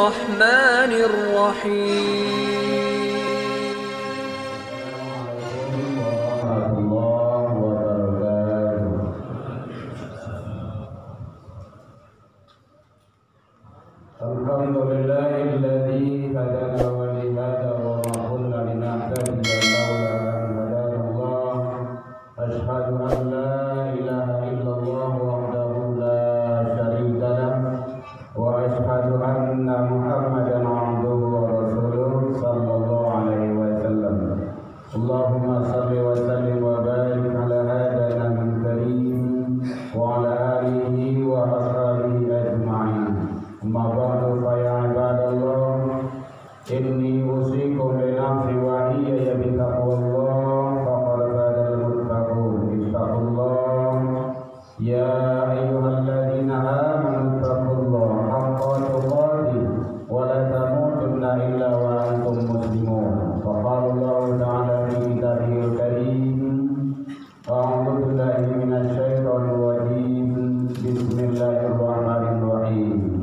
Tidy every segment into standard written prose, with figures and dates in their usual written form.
الرحمن الرحيم. Alhamdulillahilladzi hadana wa li hadza wa ma kunna linahtadiya laula an hadana Allah. Asyhadu an la ilaha illallah wahdahu la syarika lah wa asyhadu anna Muhammadan abduhu wa rasuluhu sallallahu alaihi wasallam. Allahumma shalli wa sallim wa barik ala hadana min karim wa ala alihi wa ashabihi ajma'in. Amma ba'du fa ya ibadallah, inni usikum bi nafsi wa iyaya bi taqwallah faqad fadal muttaqun. Ittaqullah ya ayyuhalladzina amanu taqullaha haqqa tuqatih wa la tamutunna illa wa antum muslimun. Faqala Allah ta'ala fi kitabihil karim, a'udzu billahi minasy syaithanir rajim. Bismillahirrahmanirrahim.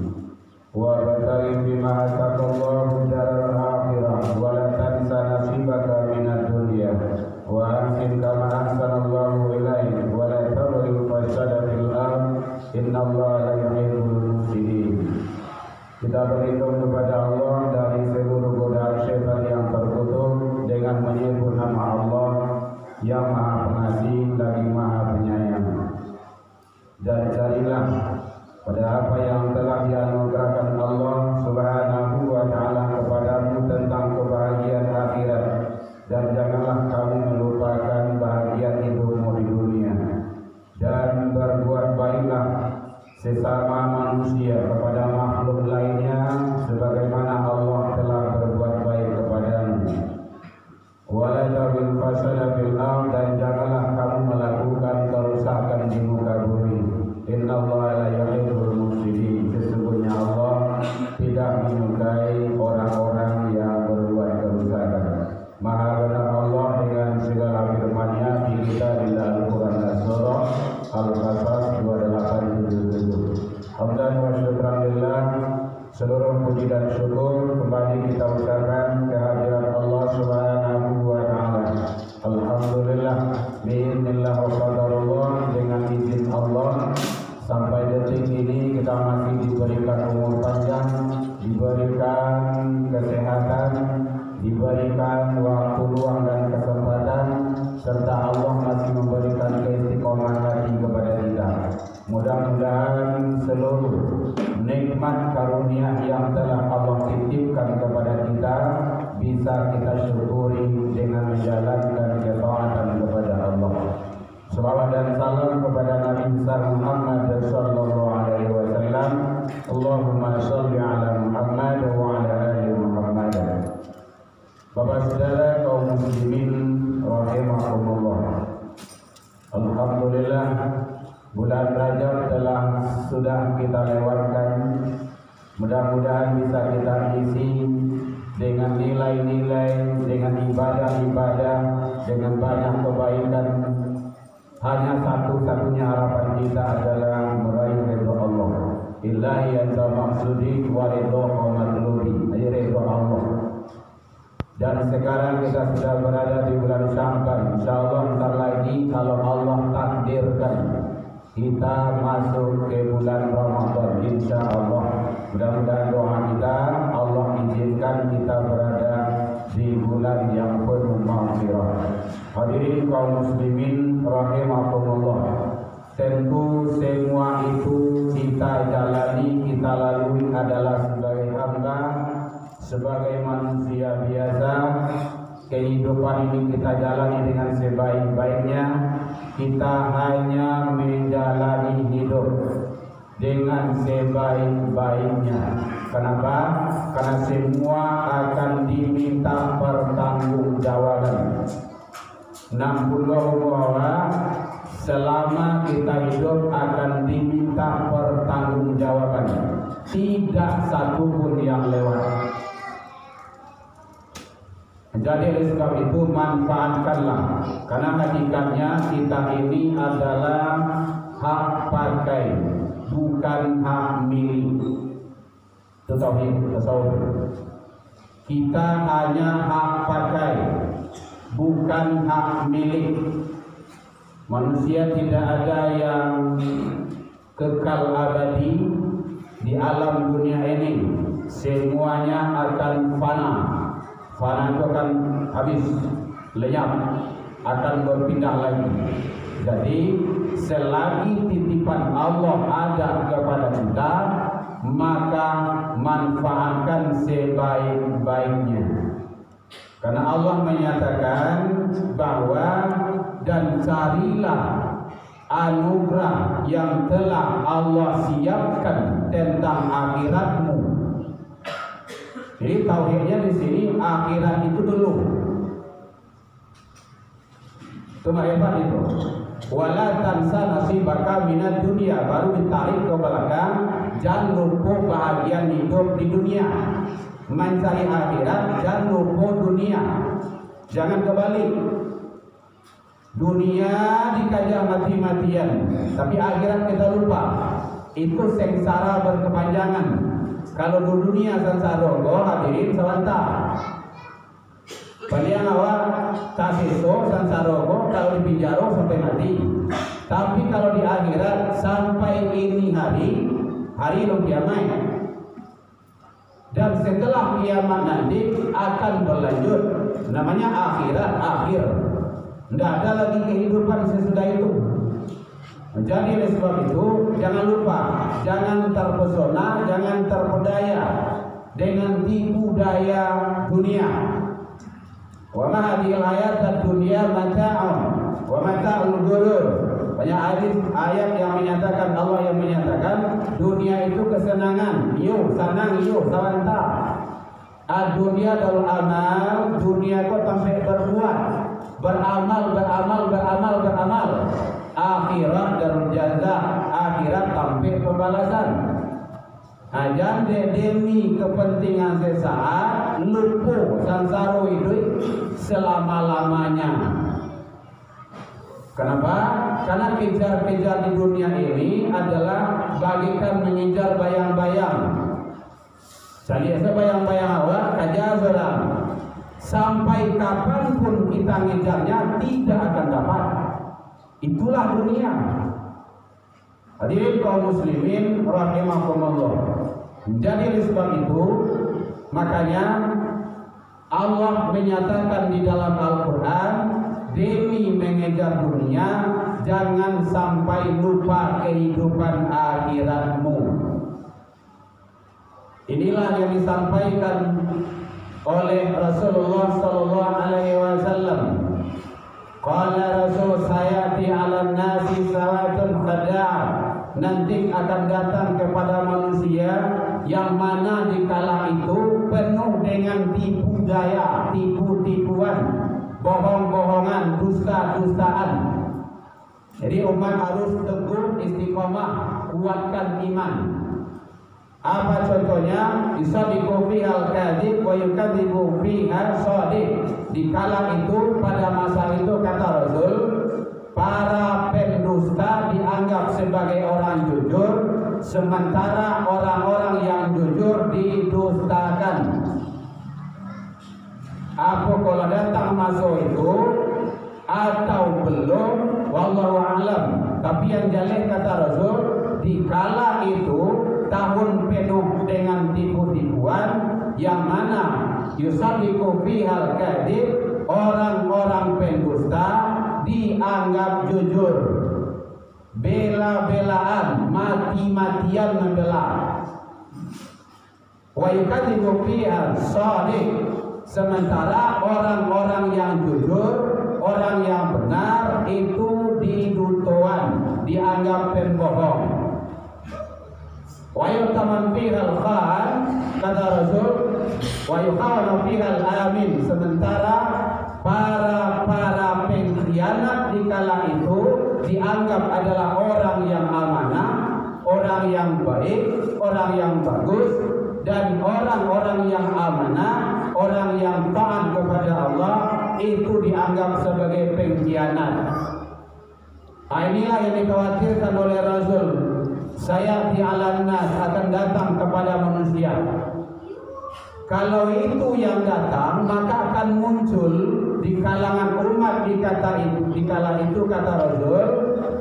Wa batari bima ataqallahu daral akhirah wa la tansa nasibaka minad dunya wa ahsin kama ahsanallahu ilaik wa la tabghil fasada fil ard innallaha la yuhibbul mufsidin. Kita berlindung kepada Allah dari seluruh godaan syaitan yang terkutuk dengan menyebut nama Allah yang Maha Pengasih lagi Maha Penyayang. Dan carilah pada apa yang telah dianugerahkan Allah Subhanahu wa ta'ala kepadamu tentang kebahagiaan akhirat, dan janganlah kamu melupakan bahagian hidupmu di dunia, dan berbuat baiklah sesama manusia kepada makhluk lainnya sebagaimana Allah telah berbuat baik kepadamu. Wa la tabil fasada fil ard, dan janganlah kamu melakukan kerusakan di muka bumi. Innallaha la yuhibbul mufsidin. Sesungguhnya Allah tidak menyukai orang-orang yang berbuat kerusakan. Maha benar Allah dengan segala firman-Nya di kitabillah Al-Qur'an Surah Al-Qasas 2877. Hamdan wa syukran lillah. Seluruh puji dan syukur kembali kita ucapkan kehadirat Allah Subhanahu wa ta'ala. Alhamdulillah, biiznillah wa qadarullah, dengan izin Allah sampai detik ini kita masih diberikan umur panjang, diberikan kesehatan, diberikan waktu luang dan kesempatan, serta Allah masih memberikan keistiqomahan hati kepada kita. Mudah-mudahan seluruh nikmat karunia yang telah Allah titipkan kepada kita bisa kita syukuri dengan menjalankan ketaatan kepada Allah. Salawat dan salam kepada Nabi besar Muhammad sallallahu alaihi wasallam. Allahumma shalli ala Muhammad wa ala ali Muhammad. Bapak saudara kaum muslimin rahimakumullah. Alhamdulillah, bulan Rajab sudah kita lewatkan. Mudah-mudahan bisa kita isi dengan nilai-nilai, dengan ibadah-ibadah, dengan banyak kebaikan. Hanya satu-satunya harapan kita adalah meraih ridho Allah. Illahi anta maksudi wa ridho matlubi, ridho Allah. Dan sekarang kita sudah berada di bulan Sya'ban. Insyaallah bentar lagi kalau Allah takdirkan kita masuk ke bulan Ramadan, insyaallah. Mudah-mudahan doa kita Allah izinkan kita berada di bulan yang penuh maghfirah. Hadirin kaum muslimin rahimakumullah. Tentu semua itu kita jalani, kita lalui adalah sebagai hamba, sebagai manusia biasa. Kehidupan ini kita jalani dengan sebaik-baiknya. Kita hanya menjalani hidup dengan sebaik-baiknya. Kenapa? Karena semua akan diminta pertanggungjawaban. 60 bahwa selama kita hidup akan diminta pertanggungjawaban. Tidak satu pun yang lewat. Jadi oleh sebab itu manfaatkanlah, karena hakikatnya kita ini adalah hak pakai, bukan hak milik. Itu tauhid tasawuf. Kita hanya hak pakai, bukan hak milik. Manusia tidak ada yang kekal abadi di alam dunia ini. Semuanya akan fana. Fana itu akan habis, lenyap, akan berpindah lagi. Jadi selagi titipan Allah ada kepada kita, maka manfaatkan sebaik-baiknya. Karena Allah menyatakan bahwa dan carilah anugerah yang telah Allah siapkan tentang akhiratmu. Jadi tauhidnya di sini akhirat itu dulu. Itu ma'rifat itu. Wala tansa nasibaka minad dunya, baru ditarik ke belakang. Jangan lupa bahagian hidup di dunia. Mencari akhirat, jangan lupa dunia. Jangan kebalik. Dunia dikejar mati-matian, tapi akhirat kita lupa. Itu sengsara berkepanjangan. Kalau di dunia sansaro, hadirin sebentar. Baliang awak tak seso sansaro, kalau di penjara sampai mati. Tapi kalau di akhirat sampai ini hari kiamat. Dan setelah kiamat nanti akan berlanjut. Namanya akhirat, akhir. Tidak ada lagi kehidupan sesudah itu. Jadi oleh sebab itu jangan lupa, jangan terpesona, jangan terpedaya dengan tipu daya dunia. Wa ma hadhil hayatad dunya mata'un wa mata'ul ghurur. Banyak ayat yang menyatakan, Allah yang menyatakan dunia itu kesenangan. Yo senang, yo sawanta. Dunia darul amal, dunia kok sampai berbuat, beramal. Akhirat darul jaza, akhirat sampai pembalasan. Jangan demi kepentingan sesaat lupa sansaro itu selama-lamanya. Kenapa? Karena kejar-kejar di dunia ini adalah bagikan mengejar bayang-bayang. Jadi bayang-bayang awak kajar orang. Sampai kapanpun kita ngejarnya tidak akan dapat. Itulah dunia. Hadirin kaum muslimin rahimakumullah. Jadi oleh sebab itu makanya Allah menyatakan di dalam Al-Quran, demi mengejar dunia jangan sampai lupa kehidupan akhiratmu. Inilah yang disampaikan oleh Rasulullah sallallahu alaihi wasallam. Qala Rasul sayati 'alan nasi sawatun khada'ah. Nanti akan datang kepada manusia yang mana di kala itu penuh dengan tipu daya, tipu-tipuan, bohong-bohongan, dusta-dustaan. Jadi umat harus teguh istiqomah, kuatkan iman. Apa contohnya? Yusabiqu fihal kadhib wa yukadzibu fihal shadiq. Di kala itu, pada masa itu kata Rasul, para pendusta dianggap sebagai orang jujur, sementara orang-orang yang jujur didustakan. Apa kalau datang masuk itu atau belum, wallahu a'lam. Tapi yang jelas kata Rasul, di kala itu tahun penuh dengan tipu-tipuan, yang mana yusabiqu fihal kadhib, orang-orang pendusta dianggap jujur, bela-belaan, mati-matian membela. Wa yukadzibu fihal shadiq, sementara orang-orang yang jujur, orang yang benar itu didutuan, dianggap pembohong. Wa yutaman fihal khan, kata Rasul, wa yukhawanu fihal amin, sementara para pengkhianat di kala itu dianggap adalah orang yang amanah, orang yang baik, orang yang bagus, dan orang-orang yang amanah, orang yang taat kepada Allah itu dianggap sebagai pengkhianat. Inilah yang dikhawatirkan oleh Rasul. sayati 'alan nas, akan datang kepada manusia. Kalau itu yang datang, maka akan muncul di kalangan umat di kala itu kata Rasul,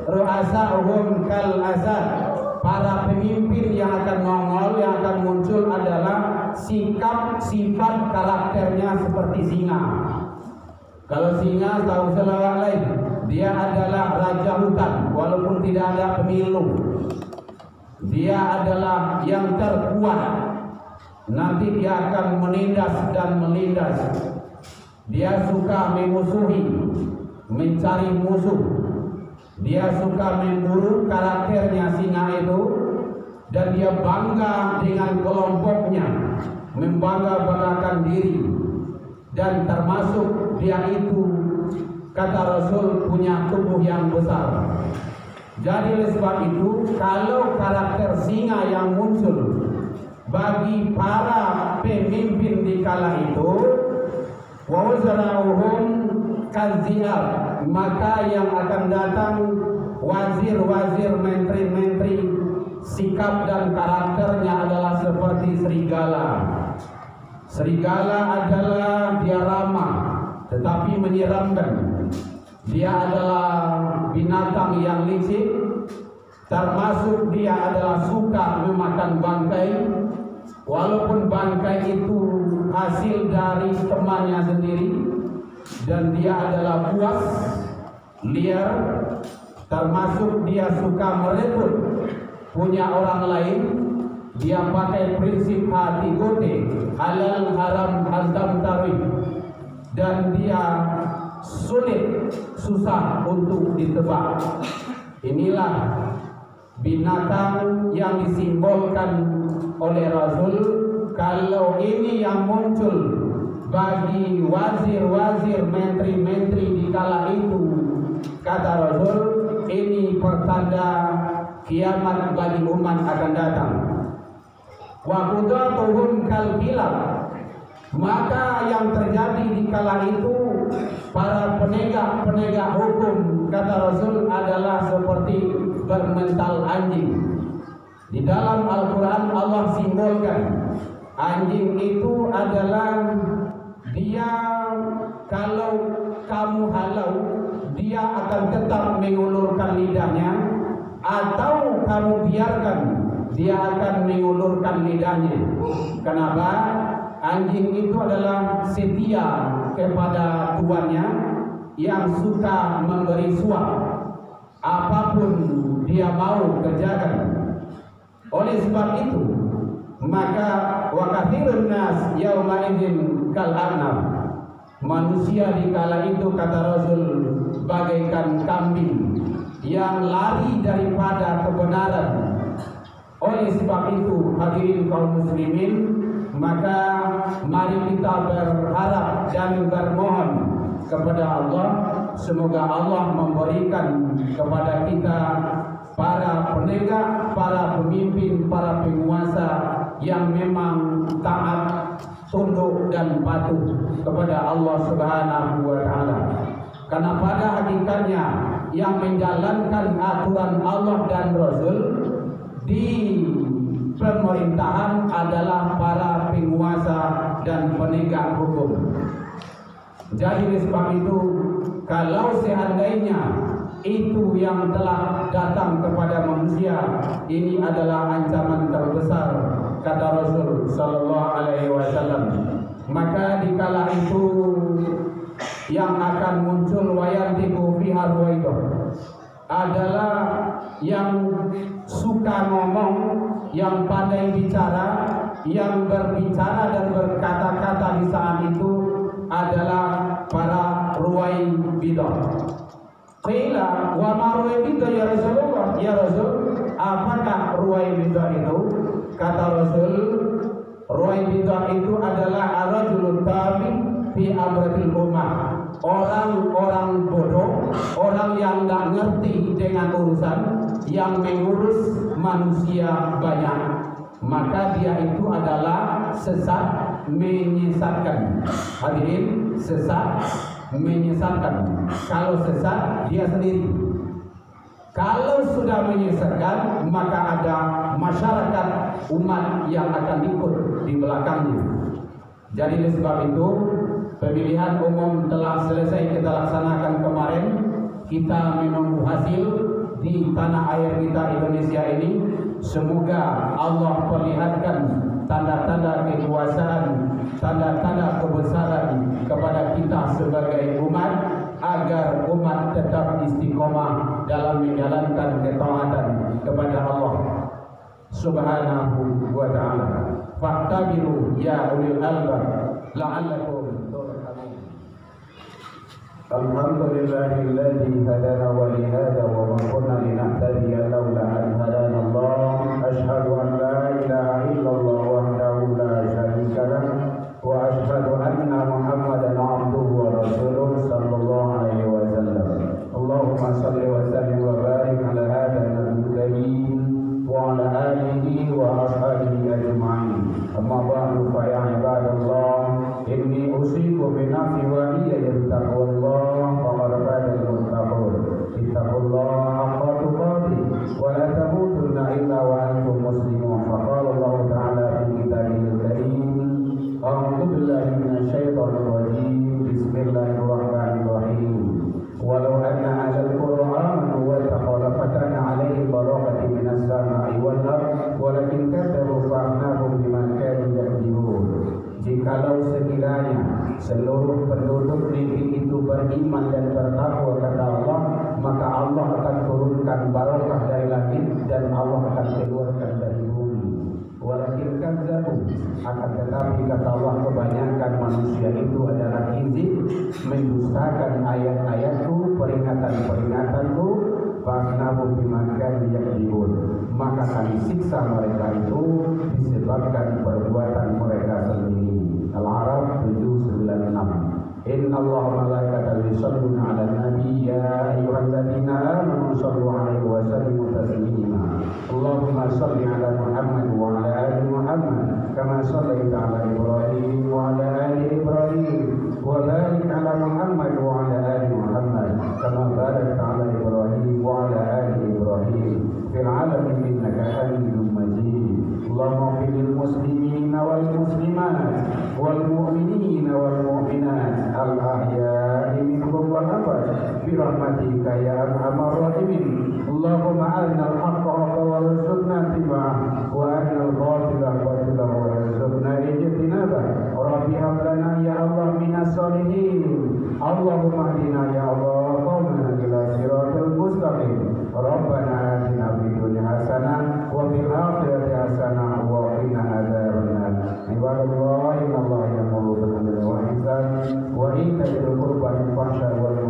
ru'asa'uhum kal asad. Para pemimpin yang akan nongol, yang akan muncul adalah sikap, sifat, karakternya seperti singa. Kalau singa tahu selawat lain, dia adalah raja hutan walaupun tidak ada pemilu. Dia adalah yang terkuat. Nanti dia akan menindas dan melindas. Dia suka memusuhi, mencari musuh. Dia suka memburu, karakternya singa itu. Dan dia bangga dengan kelompoknya, membangga-banggakan diri. Dan termasuk dia itu, kata Rasul, punya tubuh yang besar. Jadi oleh sebab itu, kalau karakter singa yang muncul bagi para pemimpin di kala itu, wa wazra'uhum kadziab, maka yang akan datang wazir-wazir, menteri-menteri, sikap dan karakternya adalah seperti serigala. Serigala adalah dia ramah tetapi menyeramkan. Dia adalah binatang yang licik, termasuk dia adalah suka memakan bangkai. Walaupun bangkai itu hasil dari temannya sendiri, dan dia adalah buas, liar, termasuk dia suka merebut punya orang lain. Dia pakai prinsip hati gote, halal haram hantam tarif, dan dia sulit, susah untuk ditebak. Inilah binatang yang disimbolkan oleh Rasul. Kalau ini yang muncul bagi wazir-wazir, menteri-menteri di kala itu, kata Rasul, ini pertanda kiamat bagi umat akan datang. Wa qudatuhum kal kilab, maka yang terjadi di kala itu, para penegak hukum, kata Rasul, adalah seperti bermental anjing. Di dalam Al-Quran Allah simbolkan anjing itu adalah dia, kalau kamu halau, dia akan tetap mengulurkan lidahnya, atau kamu biarkan, dia akan mengulurkan lidahnya. Kenapa? Anjing itu adalah setia kepada tuannya, yang suka memberi suap, apapun dia mau kerjakan. Oleh sebab itu, maka wa katsirun nas yauma idzin kal arnab, manusia di kala itu, kata Rasul, bagaikan kambing yang lari daripada kebenaran. Oleh sebab itu, hadirin kaum muslimin, maka mari kita berharap dan bermohon kepada Allah, semoga Allah memberikan kepada kita para penegak, para pemimpin, para penguasa yang memang taat, tunduk dan patuh kepada Allah Subhanahu wa taala. Karena pada hakikatnya yang menjalankan aturan Allah dan Rasul di pemerintahan adalah para penguasa dan penegak hukum. Jadi sebab itu, kalau seandainya itu yang telah datang kepada manusia, ini adalah ancaman terbesar, kata Rasul sallallahu alaihi wasallam. Maka dikala itu yang akan muncul wayantiku fiha ruwaidah adalah yang suka ngomong, yang pandai bicara, yang berbicara dan berkata-kata di saat itu adalah para ruwai bidah. Qila wa ma ruwai bidah ya Rasulullah, ya Rasul, apakah ruwai bidah itu? Kata Rasul, ruwai bidah itu adalah ar-rajulul tabi fi amratil ummah, orang-orang bodoh, orang yang tidak ngerti dengan urusan, yang mengurus manusia banyak. Maka dia itu adalah sesat, menyesatkan. Hadirin, sesat, menyesatkan. Kalau sesat, dia sendiri. Kalau sudah menyesatkan, maka ada masyarakat umat yang akan ikut di belakangnya. Jadi oleh sebab itu, pemilihan umum telah selesai kita laksanakan kemarin. Kita menunggu hasil di tanah air kita Indonesia ini. Semoga Allah perlihatkan tanda-tanda kekuasaan, tanda-tanda kebesaran kepada kita sebagai umat, agar umat tetap istiqomah dalam menjalankan ketaatan kepada Allah Subhanahu wa ta'ala. Fa'tabiru ya ulil albab la'allakum turhamun. Alhamdulillahilladzi hadana wa li hadza wa ma kunna linahtadiya laula an hadana Allah. Asyhadu an la ilaha illallah wahdahu la syarika lah wa asyhadu anna Muhammadan abduhu wa rasuluh sallallahu alaihi wasallam. Allahumma shalli wa sallim wa barik ala hadzal nabiyil karim wa ala alihi wa ashabihi ajma'in. Amma ba'du fa ya ibadallah, inni usiku bi nafsi wa iyaya taqwallah wa qad muttaqun. Ittaqullaha haqqa tuqatih wa la tamutunna illa wa antum muslimun. Faqala Allah ta'ala fi kitabihil karim. A'udzu billahi minasyaitonir rajim. Bismillahirrahmanirrahim. Walau anna ahlal qura amanu wa taqaw lafatahna 'alaihim barakatan minas sama'i wal ardh walakin kadzabu fa'akhadnahum bima kanu yakdzibun. Jikalau sekiranya seluruh penduduk negeri itu beriman dan bertakwa kata Allah, maka Allah akan turunkan barakah dari langit dan Allah akan keluarkan dari bumi. Walakin kadzabu, akan tetapi kata Allah, kebanyakan manusia itu adalah hizib, mendustakan ayat-ayatku, peringatan-peringatanku. Fa'akhadnahum bima kanu yakdzibun, maka kami siksa mereka itu disebabkan perbuatan mereka sendiri. Al-A'raf 796. Inna Allah malaikatahu yusholluna 'alan nabi ya ayyuhalladzina amanu shallu 'alaihi wa sallimu taslima. Allahumma shalli 'ala Muhammad wa 'ala ali Muhammad kama shallaita 'ala Ibrahim wa 'ala ali Ibrahim wa barik 'ala Muhammad wa 'ala ali Muhammad kama barakta 'ala Ibrahim wa 'ala ali Ibrahim fil 'alamin innaka Hamidum Majid. Allahumma ighfir lil muslimina wal muslimat wal mu'minina wal mu'minat al-ahya'i minhum wal amwat bi rahmatika ya arhamar rahimin. Allahumma arina al-haqqa haqqan warzuqna ittiba'ah wa arina al-batila batilan warzuqna ijtinabah. Rabbi hab lana ya Allah minas solihin. Allahumma hdina ya Allah qawmana ila siratal mustaqim. Rabbana atina fid dunya hasanah wa fil akhirati hasanah wa qina adzabannar. Ibadallah, innallaha ya'muru bil 'adli wal ihsan wa ita'i dzil qurba wal fahsya'i wal